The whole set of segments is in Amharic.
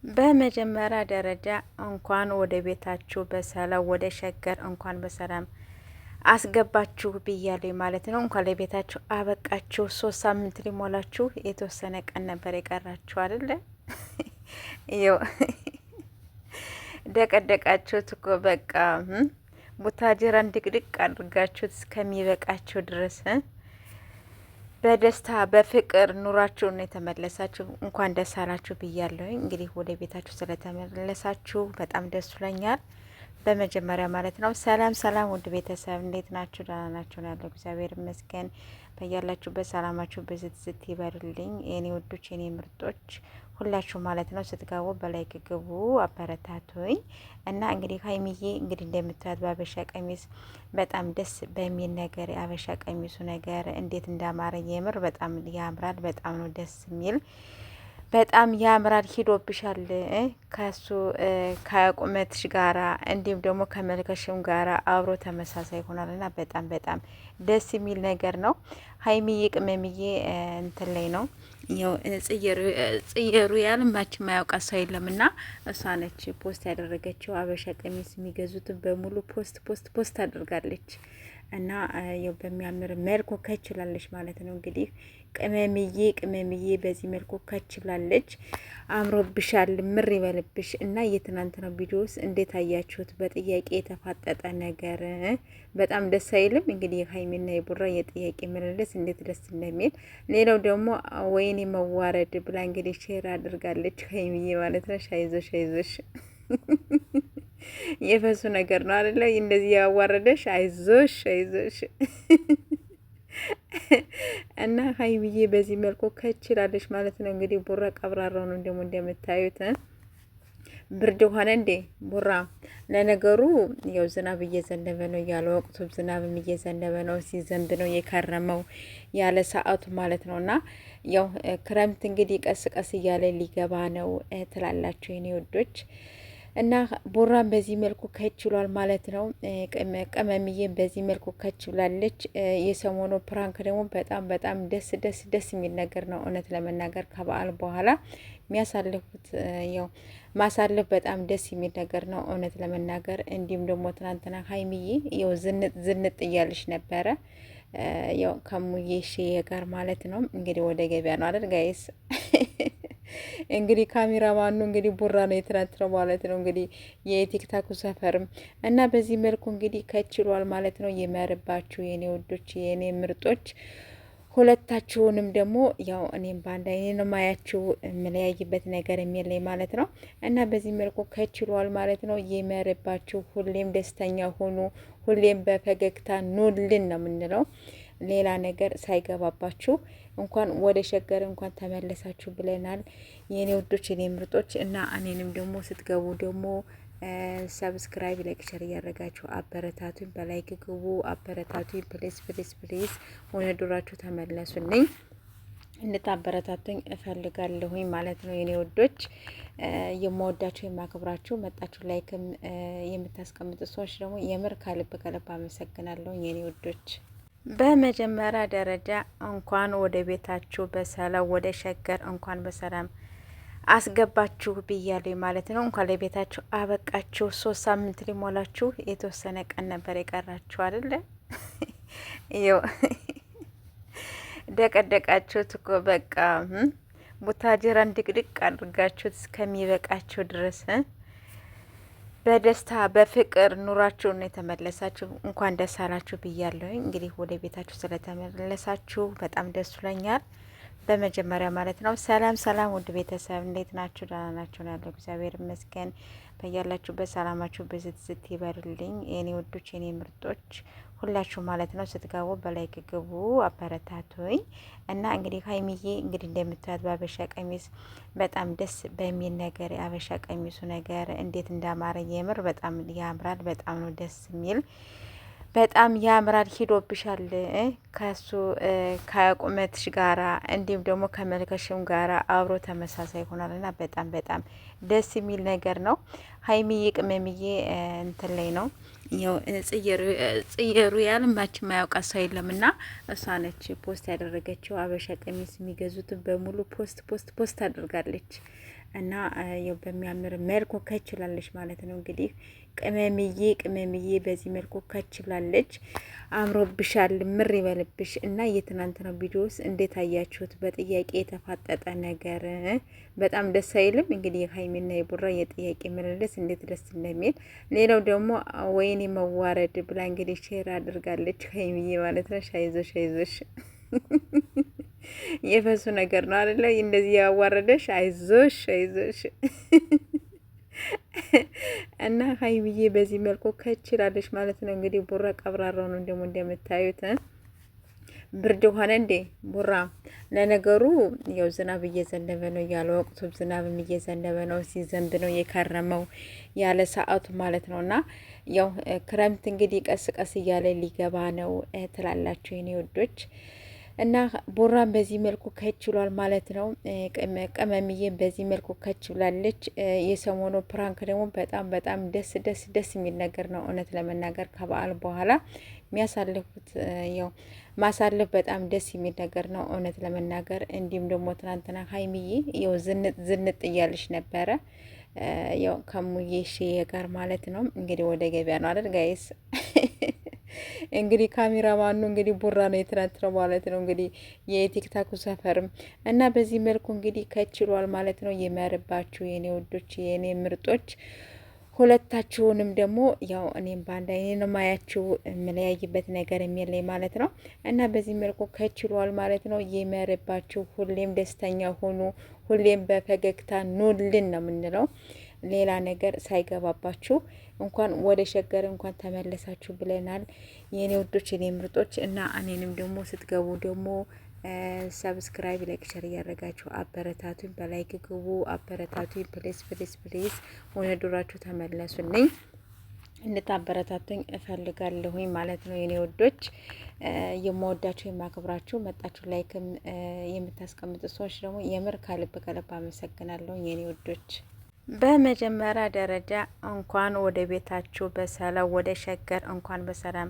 በመጀመሪያ ደረጃ እንኳን ወደ ቤታችሁ በሰላም ወደ ሸገር እንኳን በሰላም አስገባችሁ ብያለሁ ማለት ነው። እንኳን ለቤታችሁ አበቃችሁ። 3 ሳምንት ሊሞላችሁ የተወሰነ ቀን ነበር የቀራችሁ አይደለ? ይው ደቀደቃችሁት እኮ በቃ ቡታጅራን ድቅድቅ አድርጋችሁት እስከሚበቃችሁ ድረስ በደስታ በፍቅር ኑራችሁ ነው የተመለሳችሁ። እንኳን ደስ አላችሁ ብያለሁ። እንግዲህ ወደ ቤታችሁ ስለተመለሳችሁ በጣም ደስ ብሎኛል። በመጀመሪያ ማለት ነው። ሰላም ሰላም፣ ውድ ቤተሰብ እንዴት ናችሁ? ደህና ናችሁ? ያለው እግዚአብሔር ይመስገን። በያላችሁበት ሰላማችሁ ብዝት ይበርልኝ የኔ ውዶች፣ የኔ ምርጦች ሁላችሁ ማለት ነው። ስትገቡ በላይክ ግቡ፣ አበረታቱኝ እና እንግዲህ ሀይሚዬ እንግዲህ እንደምታዩት በአበሻ ቀሚስ በጣም ደስ በሚል ነገር የአበሻ ቀሚሱ ነገር እንዴት እንዳማረ የምር በጣም ያምራል። በጣም ነው ደስ የሚል በጣም ያምራል። ሂዶብሻል ከሱ ከቁመትሽ ጋራ እንዲሁም ደግሞ ከመልከሽም ጋራ አብሮ ተመሳሳይ ይሆናልና በጣም በጣም ደስ የሚል ነገር ነው። ሀይሚዬ ቅመምዬ እንትን ላይ ነው ያው ጽየሩ ያልማች ማያውቃት ሰው የለምና እሷ ነች ፖስት ያደረገችው። አበሻ ቀሚስ የሚገዙትን በሙሉ ፖስት አድርጋለች እና ያው በሚያምር መልኩ ከችላለች ማለት ነው። እንግዲህ ቅመምዬ በዚህ መልኩ ከችላለች። አምሮብሻል፣ ምር ይበልብሽ እና የትናንትናው ቪዲዮስ እንዴት አያችሁት? በጥያቄ የተፋጠጠ ነገር በጣም ደስ አይልም? እንግዲህ የሀይሚና የቡራ የጥያቄ ምልልስ እንዴት ደስ እንደሚል። ሌላው ደግሞ ወይኔ መዋረድ ብላ እንግዲህ ሼር አድርጋለች ሀይሚዬ ማለት ነው። አይዞሽ የፈሱ ነገር ነው አይደለ? እንደዚህ ያዋረደሽ አይዞሽ እና ሀይሚዬ በዚህ መልኩ ከችላለች ማለት ነው። እንግዲህ ቡራ ቀብራራው ነው ደግሞ እንደምታዩት። ብርድ ሆነ እንዴ ቡራ? ለነገሩ ያው ዝናብ እየዘነበ ነው፣ ያለ ወቅቱ ዝናብም እየዘነበ ነው። ሲዘንብ ነው የከረመው ያለ ሰዓቱ ማለት ነውና ያው ክረምት እንግዲህ ቀስ ቀስ እያለ ሊገባ ነው ትላላችሁ የኔ ወዶች። እና ቡራን በዚህ መልኩ ከችሏል ማለት ነው። ቅመምዬ በዚህ መልኩ ከች ብላለች። የሰሞኑ ፕራንክ ደግሞ በጣም ደስ የሚል ነገር ነው። እውነት ለመናገር ከበዓል በኋላ የሚያሳልፉት ያው ማሳለፍ በጣም ደስ የሚል ነገር ነው እውነት ለመናገር። እንዲሁም ደግሞ ትናንትና ሀይሚዬ ያው ዝንጥ እያለች ነበረ ያው ከሙዬ ሺህ ጋር ማለት ነው። እንግዲህ ወደ ገበያ ነው አይደል ጋይስ? እንግዲህ ካሜራ ማኑ እንግዲህ ቡራ ነው የትናንትናው ማለት ነው። እንግዲህ የቲክታኩ ሰፈርም እና በዚህ መልኩ እንግዲህ ከችሏል ማለት ነው። ይመርባችሁ የኔ ወዶች፣ የኔ ምርጦች ሁለታችሁንም ደግሞ ያው እኔም ባንድ አይኔ ነው ማያችሁ፣ የምለያይበት ነገር የሚለኝ ማለት ነው። እና በዚህ መልኩ ከችሏል ማለት ነው። ይመርባችሁ፣ ሁሌም ደስተኛ ሆኑ፣ ሁሌም በፈገግታ ኑልን ነው የምንለው። ሌላ ነገር ሳይገባባችሁ እንኳን ወደ ሸገር እንኳን ተመለሳችሁ ብለናል የኔ ውዶች፣ የኔ ምርጦች እና እኔንም ደግሞ ስትገቡ ደግሞ ሰብስክራይብ ላይክ ሸር እያደረጋችሁ አበረታቱኝ። በላይክ ግቡ፣ አበረታቱኝ ፕሊስ ወደ ዱራችሁ ተመለሱልኝ። እንድታበረታቱኝ እፈልጋለሁኝ ማለት ነው የኔ ውዶች። የምወዳችሁ የማከብራችሁ መጣችሁ ላይክም የምታስቀምጡ ሰዎች ደግሞ የምር ከልብ አመሰግናለሁ የኔ ውዶች። በመጀመሪያ ደረጃ እንኳን ወደ ቤታችሁ በሰላም ወደ ሸገር እንኳን በሰላም አስገባችሁ ብያለሁ ማለት ነው። እንኳን ለቤታችሁ አበቃችሁ። 3 ሳምንት ሊሞላችሁ የተወሰነ ቀን ነበር የቀራችሁ አይደለ? ይው ደቀደቃችሁት እኮ በቃ ቡታጅራን ድቅድቅ አድርጋችሁት እስከሚበቃችሁ ድረስ በደስታ በፍቅር ኑራችሁ ነው የተመለሳችሁ። እንኳን ደስ አላችሁ ብያለሁ። እንግዲህ ወደ ቤታችሁ ስለተመለሳችሁ በጣም ደስ ብሎኛል። በመጀመሪያ ማለት ነው። ሰላም ውድ ቤተሰብ እንዴት ናችሁ? ደህና ናችሁ? ያለው እግዚአብሔር ይመስገን። በያላችሁበት ሰላማችሁ ብዝት ይበርልኝ የኔ ውዶች፣ የኔ ምርጦች ሁላችሁ ማለት ነው። ስትገቡ በላይክ ግቡ፣ አበረታቱኝ እና እንግዲህ ሀይሚዬ እንግዲህ እንደምታዩት በአበሻ ቀሚስ በጣም ደስ በሚል ነገር የአበሻ ቀሚሱ ነገር እንዴት እንዳማረ የምር በጣም ያምራል። በጣም ነው ደስ የሚል በጣም ያምራል። ሂዶብሻል ከሱ ከቁመትሽ ጋራ እንዲሁም ደግሞ ከመልከሽም ጋራ አብሮ ተመሳሳይ ይሆናልና በጣም ደስ የሚል ነገር ነው። ሀይሚዬ ቅመምዬ እንትን ላይ ነው ያው ጽየሩ ያልማች ማያውቃት ሰው የለምና እሷ ነች ፖስት ያደረገችው። አበሻ ቀሚስ የሚገዙትን በሙሉ ፖስት አድርጋለች እና ያው በሚያምር መልኩ ከችላለች ማለት ነው። እንግዲህ ቅመምዬ በዚህ መልኩ ከችላለች። አምሮብሻል፣ ምር ይበልብሽ። እና የትናንትናው ቪዲዮስ እንዴት አያችሁት? በጥያቄ የተፋጠጠ ነገር በጣም ደስ አይልም? እንግዲህ የሀይሚና የቡራ የጥያቄ ምልልስ እንዴት ደስ እንደሚል። ሌላው ደግሞ ወይኔ መዋረድ ብላ እንግዲህ ሼር አድርጋለች ሀይሚዬ ማለት ነው። አይዞሽ የፈሱ ነገር ነው አይደለ? እንደዚህ ያዋረደሽ አይዞሽ እና ሀይሚዬ በዚህ መልኩ ከችላለች ማለት ነው። እንግዲህ ቡራ ቀብራራው ነው ደግሞ እንደምታዩት ብርድ ሆነ እንዴ ቡራ? ለነገሩ ያው ዝናብ እየዘነበ ነው፣ ያለ ወቅቱ ዝናብም እየዘነበ ነው። ሲዘንብ ነው የከረመው ያለ ሰዓቱ ማለት ነው። እና ያው ክረምት እንግዲህ ቀስ ቀስ እያለ ሊገባ ነው ትላላችሁ የኔ ወዶች። እና ቡራን በዚህ መልኩ ከችሏል ማለት ነው። ቅመምዬ በዚህ መልኩ ከችላለች። የሰሞኑ ፕራንክ ደግሞ በጣም ደስ የሚል ነገር ነው። እውነት ለመናገር ከበዓል በኋላ የሚያሳልፉት ያው ማሳለፍ በጣም ደስ የሚል ነገር ነው። እውነት ለመናገር እንዲሁም ደግሞ ትናንትና ሀይሚዬ ያው ዝንጥ እያለች ነበረ ያው ከሙዬ ሺዬ ጋር ማለት ነው። እንግዲህ ወደ ገበያ ነው አይደል ጋይስ? እንግዲህ ካሜራማኑ እንግዲህ ቡራ ነው የትናንትናው ማለት ነው። እንግዲህ የቲክታኩ ሰፈርም እና በዚህ መልኩ እንግዲህ ከችሏል ማለት ነው። ይመርባችሁ የኔ ውዶች፣ የኔ ምርጦች። ሁለታችሁንም ደግሞ ያው እኔም በአንድ አይኔ ነው ማያችሁ፣ የምለያይበት ነገር የሚለኝ ማለት ነው። እና በዚህ መልኩ ከችሏል ማለት ነው። ይመርባችሁ። ሁሌም ደስተኛ ሆኑ። ሁሌም በፈገግታ ኑልን ነው የምንለው። ሌላ ነገር ሳይገባባችሁ እንኳን ወደ ሸገር እንኳን ተመለሳችሁ ብለናል የኔ ውዶች፣ የኔ ምርጦች። እና እኔንም ደግሞ ስትገቡ ደግሞ ሰብስክራይብ፣ ላይክ፣ ሸር እያደረጋችሁ አበረታቱኝ። በላይክ ግቡ፣ አበረታቱኝ ፕሊዝ። ወደ ዱራችሁ ተመለሱልኝ። እንድታበረታቱኝ እፈልጋለሁኝ ማለት ነው የኔ ውዶች። የምወዳችሁ የማክብራችሁ መጣችሁ ላይክም የምታስቀምጡ ሰዎች ደግሞ የምር ከልብ አመሰግናለሁ የኔ ውዶች። በመጀመሪያ ደረጃ እንኳን ወደ ቤታችሁ በሰላም ወደ ሸገር እንኳን በሰላም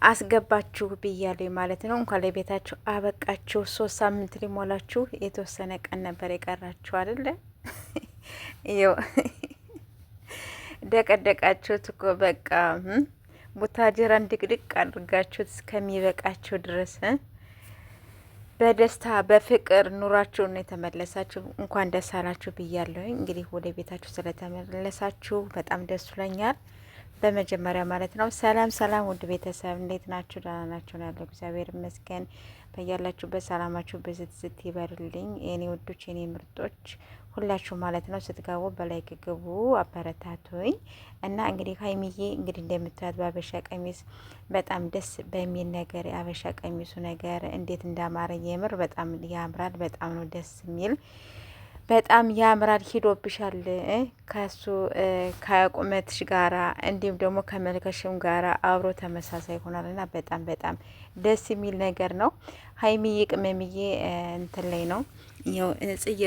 አስገባችሁ ብያለሁ ማለት ነው። እንኳን ለቤታችሁ አበቃችሁ። 3 ሳምንት ሊሞላችሁ የተወሰነ ቀን ነበር የቀራችሁ አይደለ? ይኸው ደቀደቃችሁት እኮ በቃ ቡታጅራን ድቅድቅ አድርጋችሁት እስከሚበቃችሁ ድረስ በደስታ በፍቅር ኑራችሁን የተመለሳችሁ እንኳን ደስ አላችሁ ብያለሁኝ። እንግዲህ ወደ ቤታችሁ ስለተመለሳችሁ በጣም ደስ ብሎኛል። በመጀመሪያ ማለት ነው። ሰላም ውድ ቤተሰብ እንዴት ናችሁ? ደህና ናችሁ? ያለው እግዚአብሔር ይመስገን። በያላችሁበት ሰላማችሁ ብዝት ይበርልኝ የኔ ውዶች፣ የኔ ምርጦች ሁላችሁ ማለት ነው። ስትገቡ በላይክ ግቡ፣ አበረታቱኝ። እና እንግዲህ ሀይሚዬ እንግዲህ እንደምታዩት በአበሻ ቀሚስ በጣም ደስ በሚል ነገር የአበሻ ቀሚሱ ነገር እንዴት እንዳማረ የምር በጣም ያምራል። በጣም ነው ደስ የሚል፣ በጣም ያምራል። ሂዶብሻል ከሱ ከቁመትሽ ጋራ እንዲሁም ደግሞ ከመልከሽም ጋራ አብሮ ተመሳሳይ ይሆናል እና በጣም ደስ የሚል ነገር ነው። ሀይሚዬ ቅመምዬ እንትን ላይ ነው ያው ጽዬ